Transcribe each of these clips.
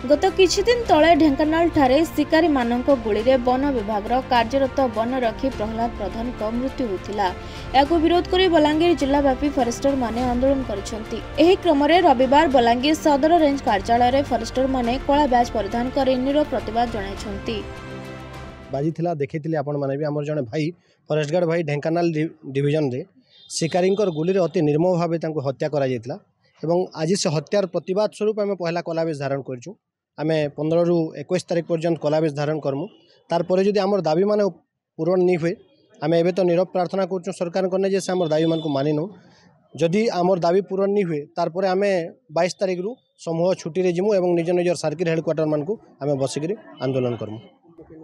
गत किछि दिन तले ढेंकानाल ठारे शिकारी मानक गुली रे वन विभाग कार्यरत वनरक्षी प्रहलाद प्रधान को मृत्यु होइतिला। याको विरोध करी बलांगीर जिलाव्यापी फरेस्टर माने आंदोलन करिसेंती। एही क्रम रे रविवार बलांगीर सदर रेंज कार्यालय रे फरेस्टर माने कला बैच परिधान करी नीरव प्रतिवाद जणाइछंती। बाजी थिला देखिथिले आपण माने भी हमर जने भाई फरेस्ट गार्ड भाई ढेंकानाल डिवीजन रे शिकारींकर गुली रे अति निर्मम भावे तांको हत्या करा जायतिला एवं आज से हत्यार प्रतिवाद स्वरूप आम पहला कलाबेश धारण करूँ। आम 15 ରୁ 21 तारिख पर्यंत कलाबेश धारण करमु। तारपर जदि आमर दाबी मान पूरण नहीं हुए आम एवं तो नीरव प्रार्थना करूँ सरकार करने जे आम दाबी मान को मानि नौ। जदि आमर दाबी पूरण नहीं हुए तारपर आम 22 तारिख रु समूह छुट्टी रे जिमु एवं निज निजर सर्किल हेडक्वार्टर मान को आम बसिक आंदोलन करमु।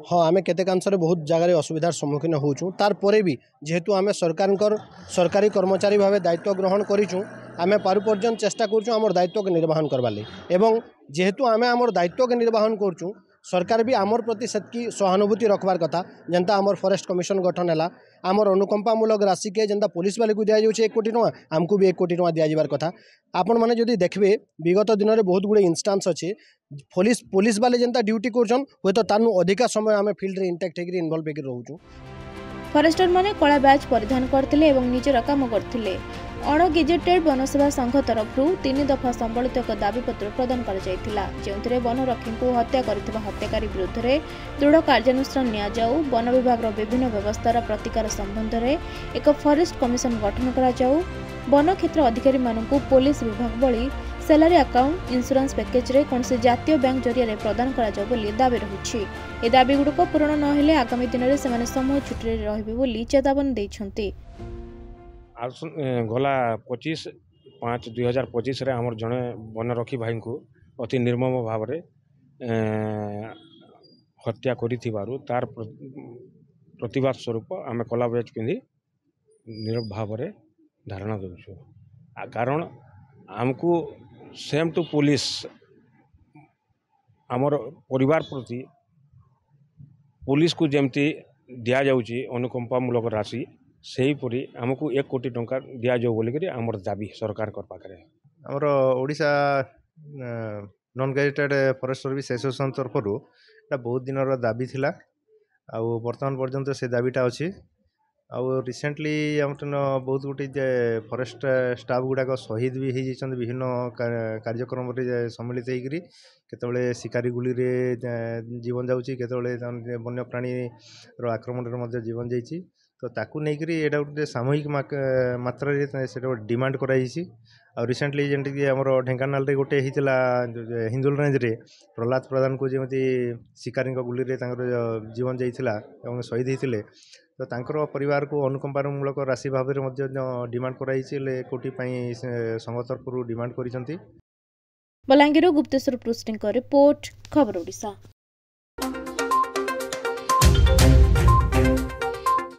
हाँ आम केतेकांशरे बहुत जगार असुविधार सम्मुखीन होचुं। तारपरे भी जेहेतु आम सरकारी कर्मचारी भाव दायित्व ग्रहण करूँ आम पारु पर्यंत चेष्टा करूँ आमर दायित्व के निर्वहन करवार एवं जेहेतु आम आमर दायित्व के निर्वहन करूँ सरकार भी आमर प्रति सेतकी सहानुभूति रखबार कथा। जनता आमर फॉरेस्ट कमिशन गठन है आमर अनुकंपामूलक राशि के जनता पुलिस वाले को दि जाऊँ 1 कोटी टଙ୍କା आमको भी 1 कोटी टଙ୍କା दि जाबार कथा। आपण मैंने जदि देखबे विगत दिन में बहुत गुड़े इन्स्टान्स अच्छे पुलिस वाले जनता ड्यूटी करछन हुए तो तानु अधिका समय आम फिल्ड रे इंटैक्ट होकर इन्वॉल्व होकर रहूँ। फरेस्टर माने कला बैच परिधान करथिले एवं निजर काम करथिले। अण गेजेटेड वनसेवा संघ तरफ 3 दफा संबलित एक दाबीपत्र प्रदान कर जायतिला जेउथिरे वनरक्षी को हत्या करथिबा हत्याकारी विरुद्ध रे दृढ़ कार्यानुष्ठान निया जाऊ। वन विभाग विभिन्न व्यवस्थार प्रतिकार संबंध में एक फॉरेस्ट कमिशन गठन करा जाऊ। वन क्षेत्र अधिकारी मानकु पुलिस विभाग भली सैलरी अकाउंट इंश्योरेंस पैकेज रे कोनसे जातीय बैंक जरिया प्रदान करा जाऊ बोली दाबी रहुछि। ए दाबी गुडको पूर्ण न हेले आगामी दिन रे सेमाने समूह छुट्टी रे रहबे बोली चेतावनी दैछन्ति। गला 25/5/2025 रे हमर जने वनरक्षी भाई को अति निर्मम भाव रे हत्या करिथिबारु तार प्रतिवाद स्वरूप आम कला बैच पिंधि नीरव भाव रे धारणा देउछु। कारण आमको सेम टू पुलिस आमर परिवार प्रति पुलिस को जमती दिया जाउची अनुकंपामूलक राशि सेहीपरी आमको 1 कोटी टଙ୍କା दिया जाऊ बोलिक आमर दाबी सरकार कर पाखरे। आमर Odisha non gazetted forest service association तरफ बहुत दिन दाबी थिला आ वर्तमान पर्यंत से दाबीटा अच्छी। रिसेंटली आम बहुत गोटे फॉरेस्ट स्टाफ गुड़ाक शहीद भी हो विभिन्न कार्यक्रम सम्मिलित होकर केतबले शिकारी गुली रे जीवन जाऊँगी केतबले वन्य प्राणी आक्रमण जीवन जाइए। तो ताकू नहीं एटा गोटे सामूहिक मात्रा से डिमांड कराई। रिसेंटली जमीक आम ढेंकानाल रे गोटे होता हिंदुल रेंज रे प्रहलाद प्रधान को जमी शिकारी गुली रे जीवन जाइए और शहीद होते तो तांकर परिवार को अनुकंपामूलक राशि भाव में डिमांड कराई 1 कोटी संघ तरफ डिमांड करिसेंती। बलांगीर गुप्तेश्वर पृष्टिंग रिपोर्ट खबर ओडिशा।